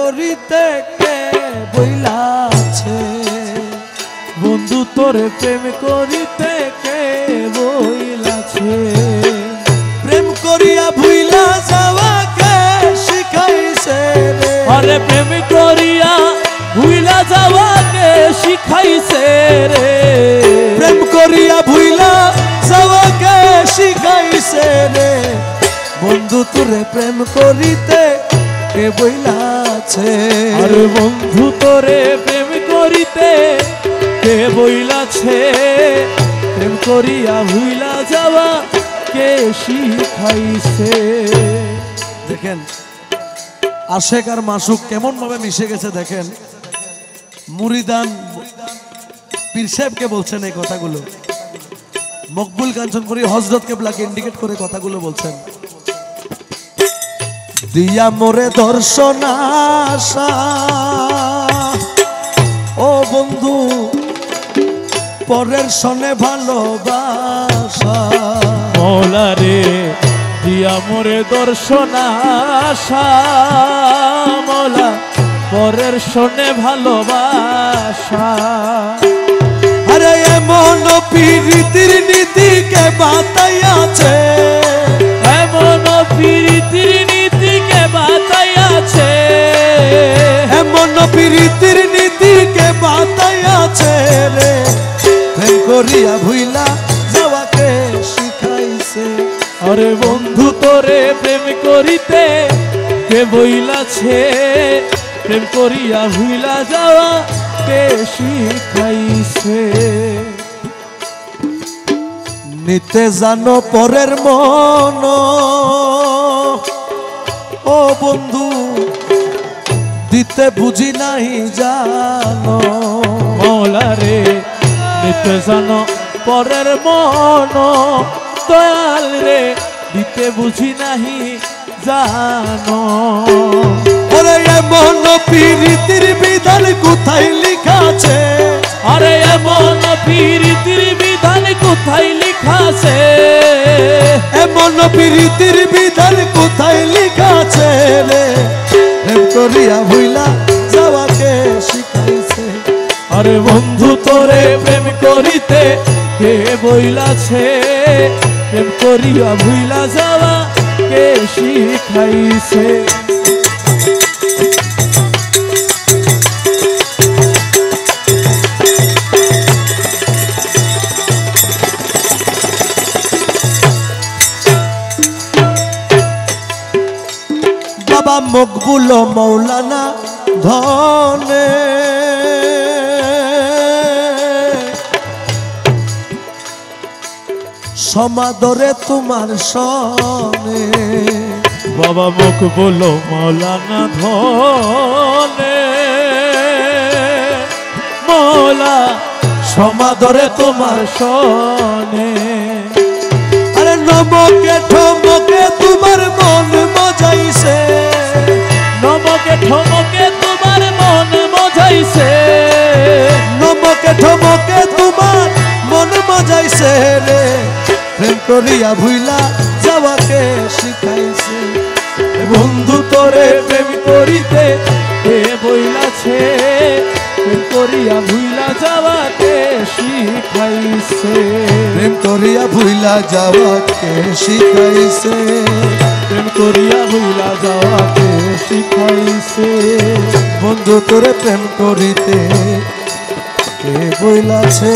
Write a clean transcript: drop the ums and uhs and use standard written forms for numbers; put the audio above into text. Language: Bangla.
করিতে কে বইলাছে বন্ধু তোরে প্রেম করিতে কে বইলাছে প্রেম করিয়া ভুইলা যাওয়াকে শিখাইছে রে আরে প্রেম করিয়া ভুইলা যাওয়াকে শিখাইছে রে প্রেম করিয়া ভুইলা যাওয়াকে শিখাইছে রে বন্ধু তোরে প্রেম করিতে কে বইলাছে আরে বন্ধু তোরে প্রেম করিতে কে বইলাছে প্রেম করিয়া ভুইলা যাওয়া কে শিখাইছে। দেখেন আশেক আর মাসুক কেমন ভাবে মিশে গেছে দেখেন। মুরিদান পীর সাহেবকে বলছেন এই কথাগুলো, মকবুল কাঞ্চনপুরী হযরত কেবলাকে ইন্ডিকেট করে কথাগুলো বলছেন। দিয়া মোরে দর্শন আশা ও বন্ধু পরের সনে ভালোবাসা মৌলা রে দিয়া মোরে দর্শন আশা মৌলা পরের শোনে ভালোবাসা আরে এমন প্রীতির নীতিকে বাতাইয়াছে এমন প্রীতির নীতিকে বাতাইয়াছে এমন প্রীতির নীতিকে বাতাইয়াছে রে প্রেম করিয়া ভুইলা যাওয়াকে শিখাইছে। আরে বন্ধু তোরে প্রেম করিতে কে বইলাছে প্রেম করিয়া ভুইলা যাওয়া কে শিখাইছে। নিতে জানো পরের মন ও বন্ধু দিতে বুঝি নাই জানো মৌলা রে নিতে জানো পরের মন দয়াল রে দিতে বুঝি নাহি জানো। ওরে এমন প্রীতির বিধান কোথায় লিখাছে আরে এমন প্রীতির বিধান কোথায় লিখাছে এমন প্রীতির বিধান কোথায় লিখাছে রে প্রেম করিয়া ভুইলা যাওয়াকে শিখাইছে। আরে বন্ধু তোরে প্রেম করিতে কে বইলাছে প্রেম করিয়া ভুইলা যাওয়া কে শিখাইছে। বাবা মকবুল মৌলানা ধনে সমাদরে তোমার সনে বাবা মুখ বলো মৌলানা ধনে মৌলা সমাদরে তোমার সনে আরে নমকে ঠমকে তোমার মন মজাইছে নমকে ঠমকে তোমার মন মজাইছে নমকে ঠমকে তোমার মন মজাইছে রে প্রেম করিয়া ভুইলা যাওয়াকে শিখাইছে। বন্ধু তোরে প্রেম করিতে কে বইলাছে প্রেম করিয়া ভুইলা যাওয়াকে শিখাইছে। প্রেম করিয়া ভুইলা যাওয়াকে শিখাইছে প্রেম করিয়া ভুইলা যাওয়াকে শিখাইছে। বন্ধু তোরে প্রেম করিতে কে বইলাছে।